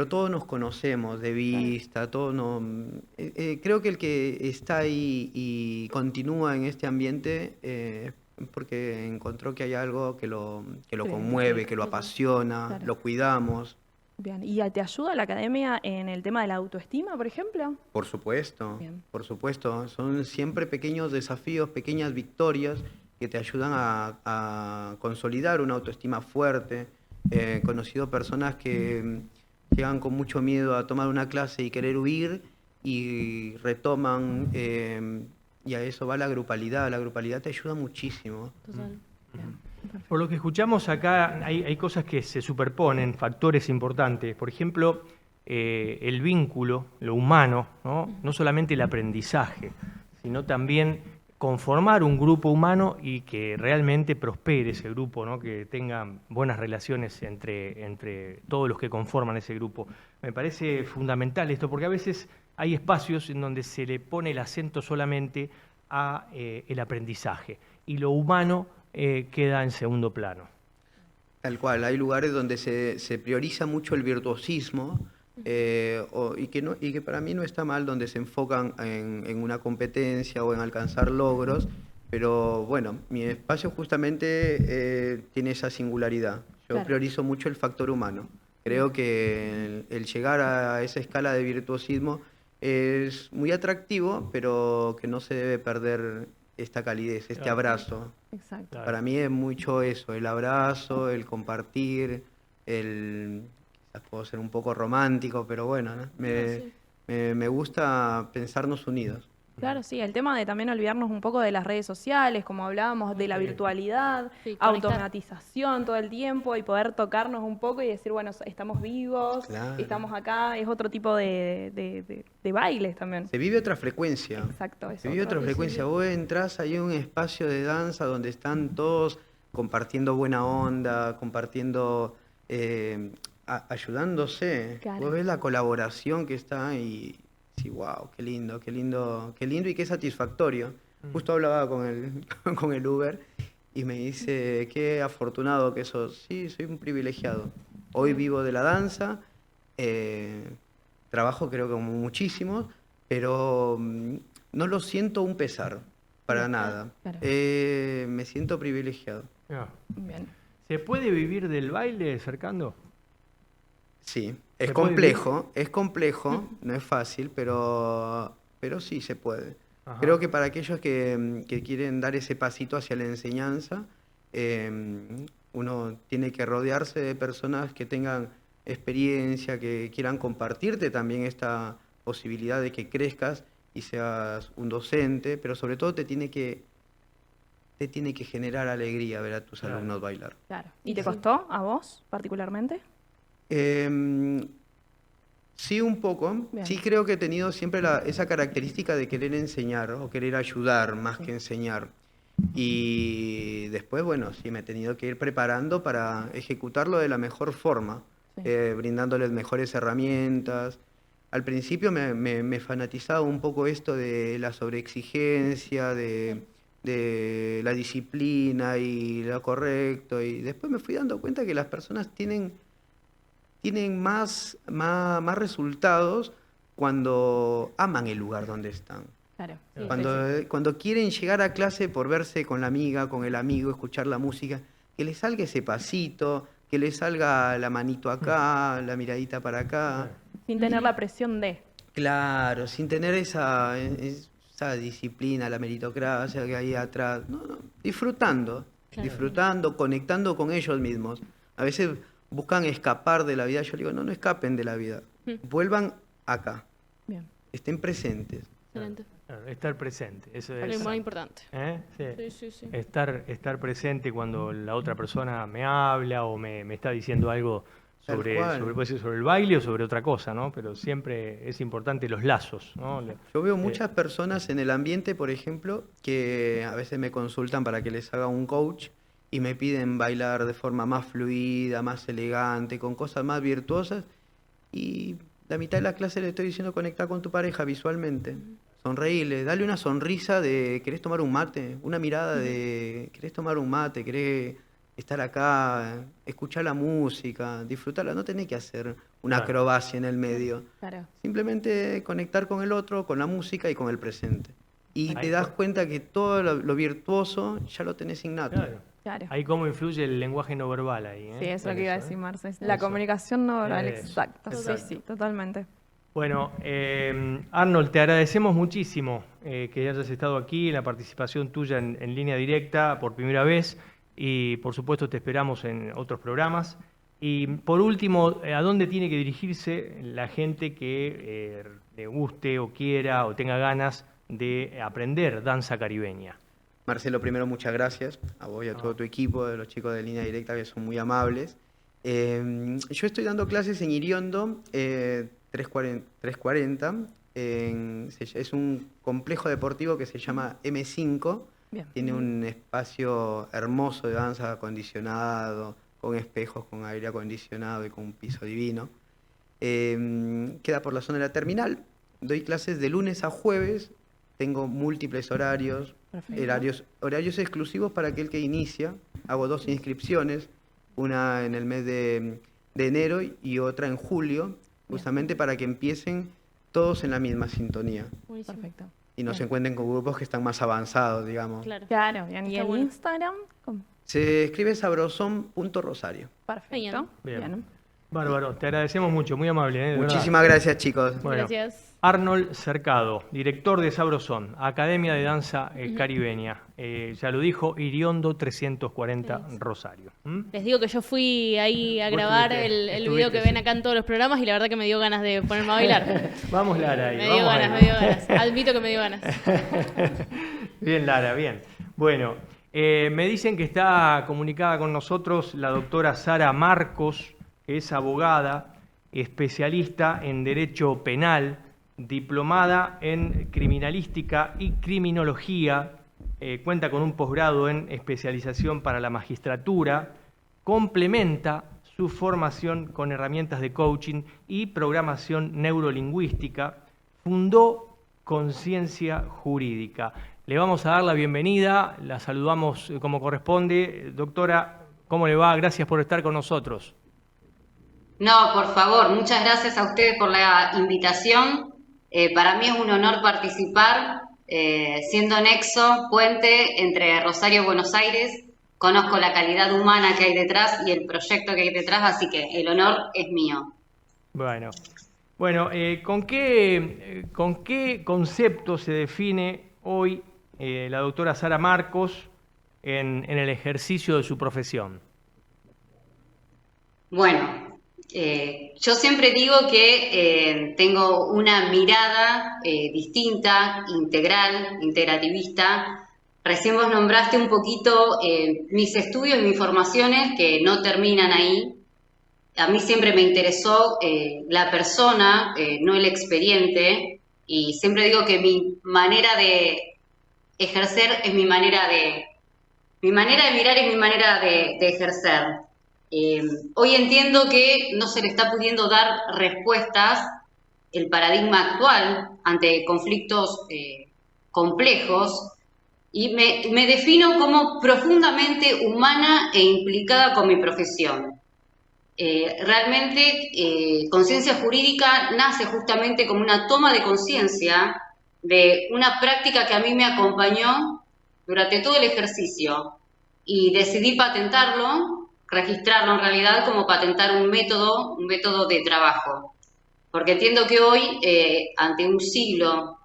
todos nos conocemos de vista, creo que el que está ahí y continúa en este ambiente porque encontró que hay algo que lo conmueve, que lo apasiona, Claro. lo cuidamos. Bien. ¿Y te ayuda la academia en el tema de la autoestima, por ejemplo? Por supuesto, Bien. por supuesto. Son siempre pequeños desafíos, pequeñas victorias que te ayudan a consolidar una autoestima fuerte, He conocido personas que llegan con mucho miedo a tomar una clase y querer huir y retoman, y a eso va la grupalidad. La grupalidad te ayuda muchísimo. Total. Por lo que escuchamos acá, hay cosas que se superponen, factores importantes. Por ejemplo, el vínculo, lo humano, ¿no? No solamente el aprendizaje, sino también conformar un grupo humano y que realmente prospere ese grupo, ¿no? Que tengan buenas relaciones entre todos los que conforman ese grupo. Me parece fundamental esto, porque a veces hay espacios en donde se le pone el acento solamente a el aprendizaje y lo humano queda en segundo plano. Tal cual, hay lugares donde se prioriza mucho el virtuosismo y que para mí no está mal, donde se enfocan en una competencia o en alcanzar logros, pero bueno, mi espacio justamente tiene esa singularidad. Yo Claro. priorizo mucho el factor humano. Creo que el llegar a esa escala de virtuosismo es muy atractivo, pero que no se debe perder esta calidez, este Claro. abrazo. Exacto. Claro. Para mí es mucho eso, el abrazo, el compartir, quizás puedo ser un poco romántico, pero bueno, ¿no? Me gusta pensarnos unidos. Claro, sí, el tema de también olvidarnos un poco de las redes sociales, como hablábamos, de la virtualidad, Sí, conectar. automatización todo el tiempo y poder tocarnos un poco y decir, bueno, estamos vivos, Claro. estamos acá, es otro tipo de bailes también. Se vive otra frecuencia. Exacto, eso. Se vive otra frecuencia. Vos entras, hay un espacio de danza donde están todos compartiendo buena onda, compartiendo, ayudándose. Claro. Vos ves la colaboración que está y sí, wow, qué lindo, qué lindo, qué lindo y qué satisfactorio. Justo hablaba con con el Uber y me dice, qué afortunado que sos. Sí, soy un privilegiado. Hoy vivo de la danza, trabajo creo que como muchísimos, pero no lo siento un pesar, para nada. Claro. Me siento privilegiado. Ah. Bien. ¿Se puede vivir del baile, Cercando? Sí, ¿Se es puede complejo, no es fácil, pero sí se puede. Ajá. Creo que para aquellos que quieren dar ese pasito hacia la enseñanza, uno tiene que rodearse de personas que tengan experiencia, que quieran compartirte también esta posibilidad de que crezcas y seas un docente, pero sobre todo te tiene que generar alegría ver a tus Claro. alumnos bailar. Claro. ¿Y te costó a vos particularmente? Sí, un poco. Bien. Sí creo que he tenido siempre esa característica de querer enseñar o querer ayudar más que enseñar. Y después, bueno, sí me he tenido que ir preparando para ejecutarlo de la mejor forma, Sí. brindándoles mejores herramientas. Al principio me fanatizaba un poco esto de la sobreexigencia, de la disciplina y lo correcto. Y después me fui dando cuenta que las personas tienen más resultados cuando aman el lugar donde están. Claro. Sí, Cuando quieren llegar a clase por verse con la amiga, con el amigo, escuchar la música, que les salga ese pasito, que les salga la manito acá, la miradita para acá. Sin tener la presión de. Claro, sin tener esa disciplina, la meritocracia que hay atrás. No, disfrutando, Claro. disfrutando, conectando con ellos mismos. A veces buscan escapar de la vida. Yo digo, no escapen de la vida. Vuelvan acá, Bien. estén presentes. Excelente. Claro, estar presente, eso Es es. lo más importante. ¿Eh? Sí. Sí, sí, sí. Estar presente cuando la otra persona me habla o me está diciendo algo Tal cual. puede ser sobre el baile o sobre otra cosa, ¿no? Pero siempre es importante los lazos, ¿no? Yo veo muchas personas en el ambiente, por ejemplo, que a veces me consultan para que les haga un coach y me piden bailar de forma más fluida, más elegante, con cosas más virtuosas. Y la mitad de la clase le estoy diciendo conectar con tu pareja visualmente. Sonreíle, dale una sonrisa de ¿querés tomar un mate? Una mirada de ¿querés tomar un mate? ¿Querés estar acá? Escuchar la música, disfrutarla. No tenés que hacer una Claro. acrobacia en el medio. Claro. Simplemente conectar con el otro, con la música y con el presente. Y Ahí te das está. cuenta que todo lo virtuoso ya lo tenés innato. Claro. Claro. Ahí cómo influye el lenguaje no verbal ahí, ¿eh? Sí, eso es lo Con que iba a eso, decir, ¿eh? Marce. La Eso. comunicación no verbal, Eso. exacto. Sí, Exacto. sí, totalmente. Bueno, Arnold, te agradecemos muchísimo que hayas estado aquí, la participación tuya en línea directa por primera vez y por supuesto te esperamos en otros programas Y por último, ¿a dónde tiene que dirigirse la gente que le guste o quiera o tenga ganas de aprender danza caribeña? Marcelo, primero muchas gracias a vos y a todo tu equipo, de los chicos de Línea Directa que son muy amables. Yo estoy dando clases en Iriondo 340. Es un complejo deportivo que se llama M5. Bien. Tiene un espacio hermoso de danza acondicionado, con espejos, con aire acondicionado y con un piso divino. Queda por la zona de la terminal. Doy clases de lunes a jueves. Tengo múltiples horarios, horarios exclusivos para aquel que inicia. Hago 2 inscripciones, una en el mes de enero y otra en julio, justamente para que empiecen todos en la misma sintonía Buenísimo. Perfecto. y no se encuentren con grupos que están más avanzados, digamos. Claro. Claro, bien. ¿Y Está en bueno. Instagram? Se escribe sabrosón.rosario. Perfecto. Bien. Bárbaro, te agradecemos mucho, muy amable. De verdad. Muchísimas gracias, chicos. Bueno, Gracias. Arnold Cercado, director de Sabrosón, Academia de Danza Caribeña. Ya lo dijo, Iriondo 340 Rosario. Les digo que yo fui ahí a Vos grabar estuviste, el video que sí. ven acá en todos los programas y la verdad que me dio ganas de ponerme a bailar. Vamos, Lara. Ahí, Me dio vamos ganas, ahí. me dio ganas. Admito que me dio ganas. Bien, Lara, bien. Bueno, me dicen que está comunicada con nosotros la doctora Sara Marcos, que es abogada, especialista en Derecho Penal, diplomada en Criminalística y Criminología, cuenta con un posgrado en especialización para la magistratura, complementa su formación con herramientas de coaching y programación neurolingüística, fundó Conciencia Jurídica. Le vamos a dar la bienvenida, la saludamos como corresponde. Doctora, ¿cómo le va? Gracias por estar con nosotros. No, por favor, muchas gracias a ustedes por la invitación. Para mí es un honor participar, siendo nexo, puente entre Rosario y Buenos Aires. Conozco la calidad humana que hay detrás y el proyecto que hay detrás, así que el honor es mío. Bueno, ¿con qué concepto se define hoy la doctora Sara Marcos en el ejercicio de su profesión? Bueno, yo siempre digo que tengo una mirada distinta, integral, integrativista. Recién vos nombraste un poquito mis estudios y mis formaciones que no terminan ahí. A mí siempre me interesó la persona, no el expediente, y siempre digo que mi manera de ejercer es mi manera de mirar es mi manera de ejercer. Hoy entiendo que no se le está pudiendo dar respuestas el paradigma actual ante conflictos complejos y me defino como profundamente humana e implicada con mi profesión. Realmente conciencia jurídica nace justamente como una toma de conciencia de una práctica que a mí me acompañó durante todo el ejercicio y decidí patentarlo, registrarlo en realidad como patentar un método de trabajo. Porque entiendo que hoy, ante un siglo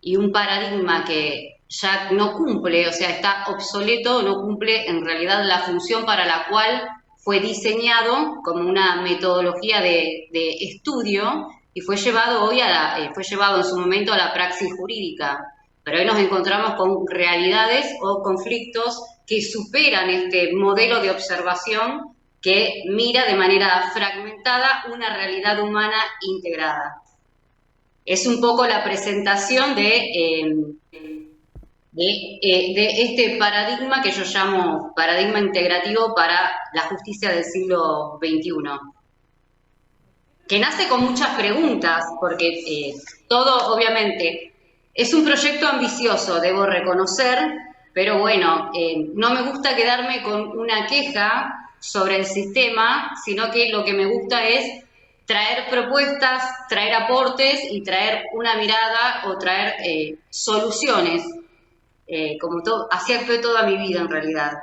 y un paradigma que ya no cumple, o sea, está obsoleto, no cumple en realidad la función para la cual fue diseñado como una metodología de estudio y fue llevado en su momento a la praxis jurídica. Pero hoy nos encontramos con realidades o conflictos que superan este modelo de observación que mira de manera fragmentada una realidad humana integrada. Es un poco la presentación de este paradigma que yo llamo paradigma integrativo para la justicia del siglo XXI, que nace con muchas preguntas, porque todo obviamente es un proyecto ambicioso, debo reconocer, pero bueno, no me gusta quedarme con una queja sobre el sistema, sino que lo que me gusta es traer propuestas, traer aportes y traer una mirada o traer soluciones, como todo, así actué toda mi vida en realidad.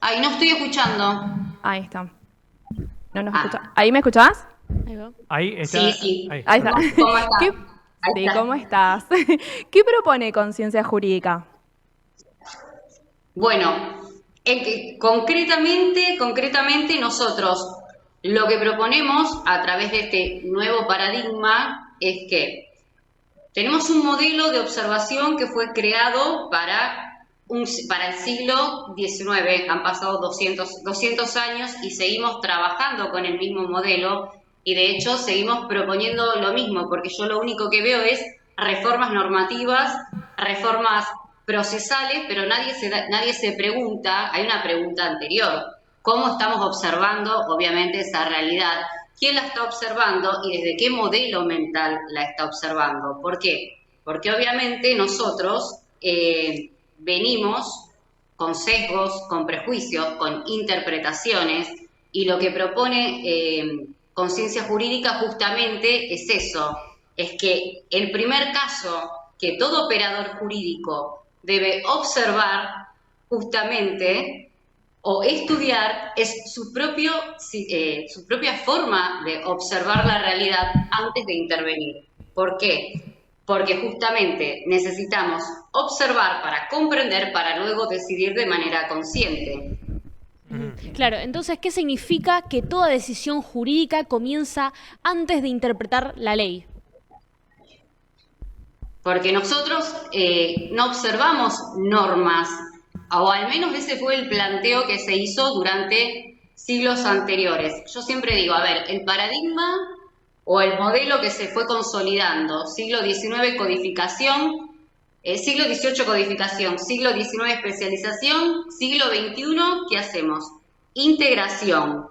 Ay, no estoy escuchando. Ahí está. No nos escucha. ¿Ahí me escuchás? Ahí va. Ahí está. Sí. Ahí está. ¿Cómo está? ¿Qué? Ahí Sí, está. ¿cómo estás? ¿Qué propone Conciencia Jurídica? Bueno, concretamente nosotros lo que proponemos a través de este nuevo paradigma es que tenemos un modelo de observación que fue creado para el siglo XIX. Han pasado 200 años y seguimos trabajando con el mismo modelo y de hecho seguimos proponiendo lo mismo, porque yo lo único que veo es reformas normativas, reformas procesales, pero nadie se pregunta, hay una pregunta anterior, ¿cómo estamos observando obviamente esa realidad? ¿Quién la está observando y desde qué modelo mental la está observando? ¿Por qué? Porque obviamente nosotros venimos con sesgos, con prejuicios, con interpretaciones, y lo que propone conciencia jurídica justamente es eso, es que el primer caso que todo operador jurídico debe observar justamente o estudiar es su propia forma de observar la realidad antes de intervenir. ¿Por qué? Porque justamente necesitamos observar para comprender, para luego decidir de manera consciente. Claro, entonces, ¿qué significa que toda decisión jurídica comienza antes de interpretar la ley? Porque nosotros no observamos normas, o al menos ese fue el planteo que se hizo durante siglos anteriores. Yo siempre digo, a ver, el paradigma o el modelo que se fue consolidando, siglo XIX codificación, siglo XVIII codificación, siglo XIX especialización, siglo XXI, ¿qué hacemos? Integración,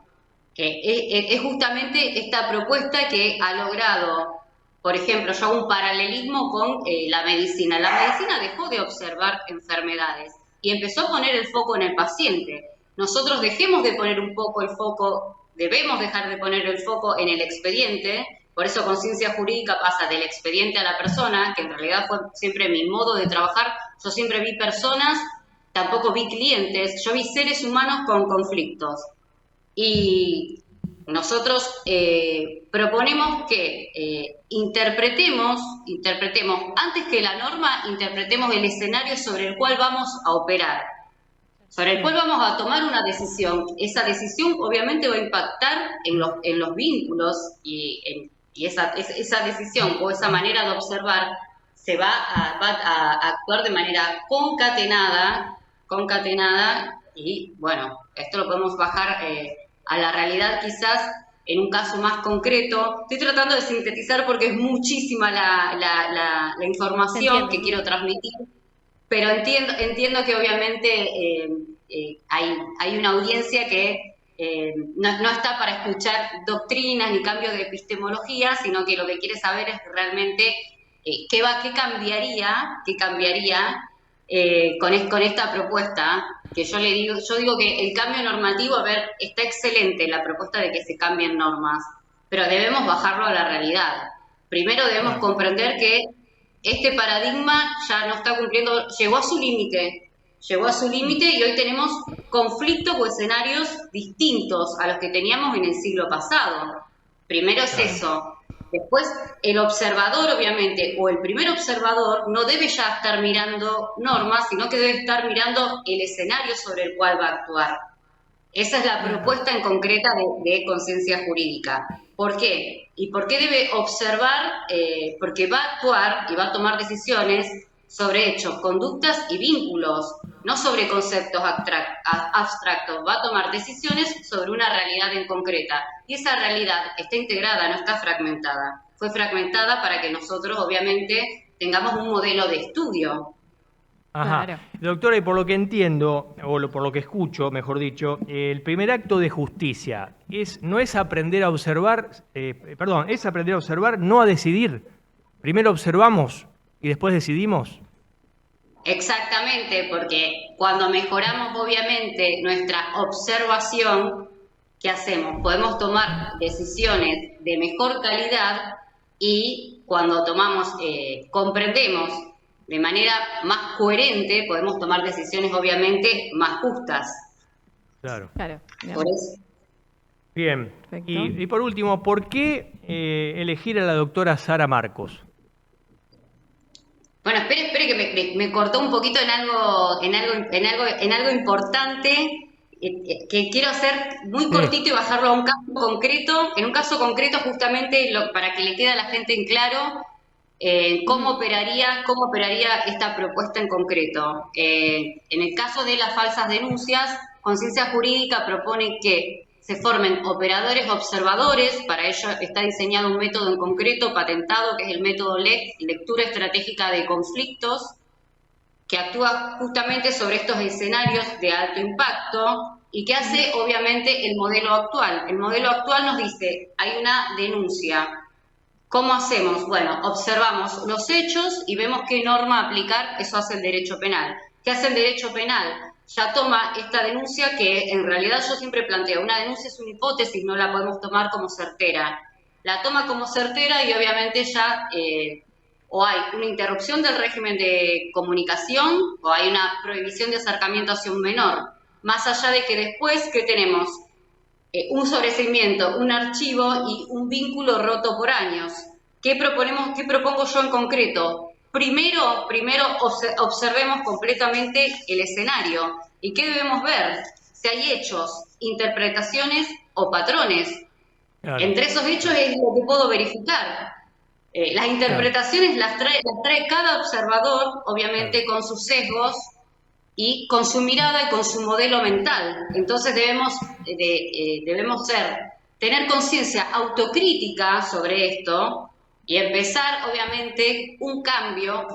que es justamente esta propuesta que ha logrado. Por ejemplo, yo hago un paralelismo con la medicina. La medicina dejó de observar enfermedades y empezó a poner el foco en el paciente. Nosotros debemos dejar de poner el foco en el expediente. Por eso conciencia jurídica pasa del expediente a la persona, que en realidad fue siempre mi modo de trabajar. Yo siempre vi personas, tampoco vi clientes, yo vi seres humanos con conflictos. Y nosotros proponemos que interpretemos, antes que la norma, interpretemos el escenario sobre el cual vamos a operar, sobre el cual vamos a tomar una decisión. Esa decisión obviamente va a impactar en los vínculos y esa decisión o esa manera de observar va a actuar de manera concatenada y bueno, esto lo podemos bajar a la realidad quizás en un caso más concreto. Estoy tratando de sintetizar porque es muchísima la información que quiero transmitir, pero entiendo que obviamente hay una audiencia que no está para escuchar doctrinas ni cambios de epistemología, sino que lo que quiere saber es realmente qué cambiaría con esta propuesta, que yo digo que el cambio normativo, a ver, está excelente la propuesta de que se cambien normas, pero debemos bajarlo a la realidad. Primero debemos comprender que este paradigma ya no está cumpliendo, llegó a su límite y hoy tenemos conflictos o escenarios distintos a los que teníamos en el siglo pasado. Primero es eso. Después, el observador, obviamente, o el primer observador, no debe ya estar mirando normas, sino que debe estar mirando el escenario sobre el cual va a actuar. Esa es la propuesta en concreta de conciencia jurídica. ¿Por qué? ¿Y por qué debe observar? Porque va a actuar y va a tomar decisiones sobre hechos, conductas y vínculos, no sobre conceptos abstractos. Va a tomar decisiones sobre una realidad en concreta. Y esa realidad está integrada, no está fragmentada. Fue fragmentada para que nosotros, obviamente, tengamos un modelo de estudio. Ajá. Claro. Doctora, y por lo que entiendo, por lo que escucho, mejor dicho, el primer acto de justicia es aprender a observar, no a decidir. Primero observamos y después decidimos. Exactamente, porque cuando mejoramos obviamente nuestra observación, ¿qué hacemos? Podemos tomar decisiones de mejor calidad y cuando comprendemos de manera más coherente, podemos tomar decisiones obviamente más justas. Claro. Claro. Bien. Por eso. Bien. Perfecto. Y por último, ¿por qué elegir a la doctora Sara Marcos? Bueno, espere que me cortó un poquito en algo importante, que quiero hacer muy cortito y bajarlo a un caso concreto. En un caso concreto, justamente, para que le quede a la gente en claro cómo operaría esta propuesta en concreto. En el caso de las falsas denuncias, Conciencia Jurídica propone que se formen operadores observadores. Para ello está diseñado un método en concreto patentado, que es el método LEC, Lectura Estratégica de Conflictos, que actúa justamente sobre estos escenarios de alto impacto y que hace, obviamente, el modelo actual. El modelo actual nos dice, hay una denuncia. ¿Cómo hacemos? Bueno, observamos los hechos y vemos qué norma aplicar. Eso hace el derecho penal. ¿Qué hace el derecho penal? Ya toma esta denuncia, que en realidad yo siempre planteo, una denuncia es una hipótesis, no la podemos tomar como certera. La toma como certera y obviamente ya o hay una interrupción del régimen de comunicación o hay una prohibición de acercamiento hacia un menor. Más allá de que después, ¿qué tenemos? Un sobreseimiento, un archivo y un vínculo roto por años. ¿Qué propongo yo en concreto? Primero observemos completamente el escenario. ¿Y qué debemos ver? Si hay hechos, interpretaciones o patrones. Claro. Entre esos hechos es lo que puedo verificar. Las interpretaciones las trae cada observador, obviamente con sus sesgos y con su mirada y con su modelo mental. Entonces debemos tener conciencia autocrítica sobre esto y empezar, obviamente, un cambio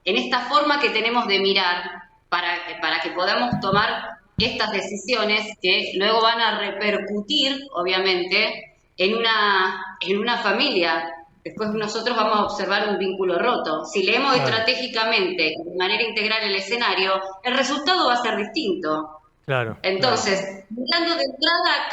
en esta forma que tenemos de mirar para que podamos tomar estas decisiones que luego van a repercutir, obviamente, en una familia. Después nosotros vamos a observar un vínculo roto. Si leemos estratégicamente, de manera integral el escenario, el resultado va a ser distinto. Claro. Entonces, mirando de entrada,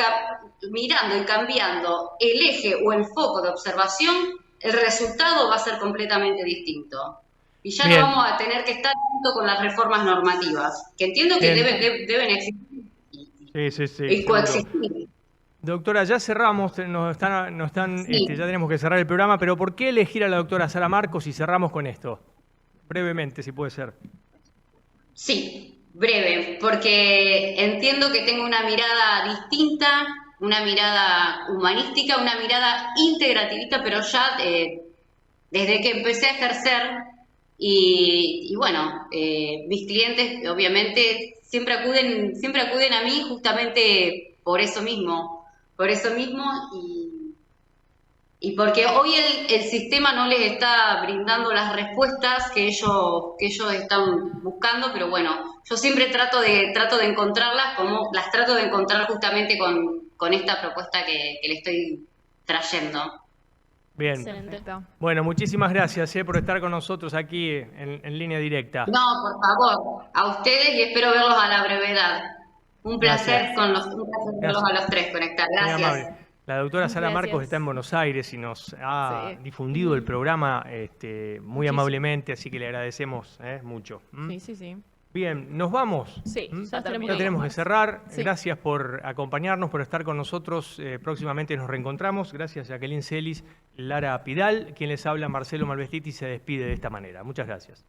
mirando y cambiando el eje o el foco de observación, el resultado va a ser completamente distinto. Y ya no vamos a tener que estar junto con las reformas normativas, que entiendo que deben existir y coexistir. Doctora, ya cerramos, ya tenemos que cerrar el programa, pero ¿por qué elegir a la doctora Sara Marcos y cerramos con esto? Brevemente, si puede ser. Sí, breve, porque entiendo que tengo una mirada distinta, una mirada humanística, una mirada integrativista, pero ya desde que empecé a ejercer y bueno, mis clientes obviamente siempre acuden a mí justamente por eso mismo y porque hoy el sistema no les está brindando las respuestas que ellos están buscando, pero bueno, yo siempre trato de encontrarlas como las trato de encontrar justamente con esta propuesta que le estoy trayendo. Bien. Excelente. Bueno, muchísimas gracias por estar con nosotros aquí en línea directa. No, por favor, a ustedes y espero verlos a la brevedad. Un placer verlos a los tres conectar. Gracias. La doctora Sara Marcos está en Buenos Aires y nos ha difundido el programa muy amablemente, así que le agradecemos mucho. Sí. Bien, ¿nos vamos? Sí, ya tenemos que cerrar. Sí. Gracias por acompañarnos, por estar con nosotros. Próximamente nos reencontramos. Gracias a Jacqueline Celis, Lara Pidal, quien les habla, Marcelo Malvestiti, se despide de esta manera. Muchas gracias.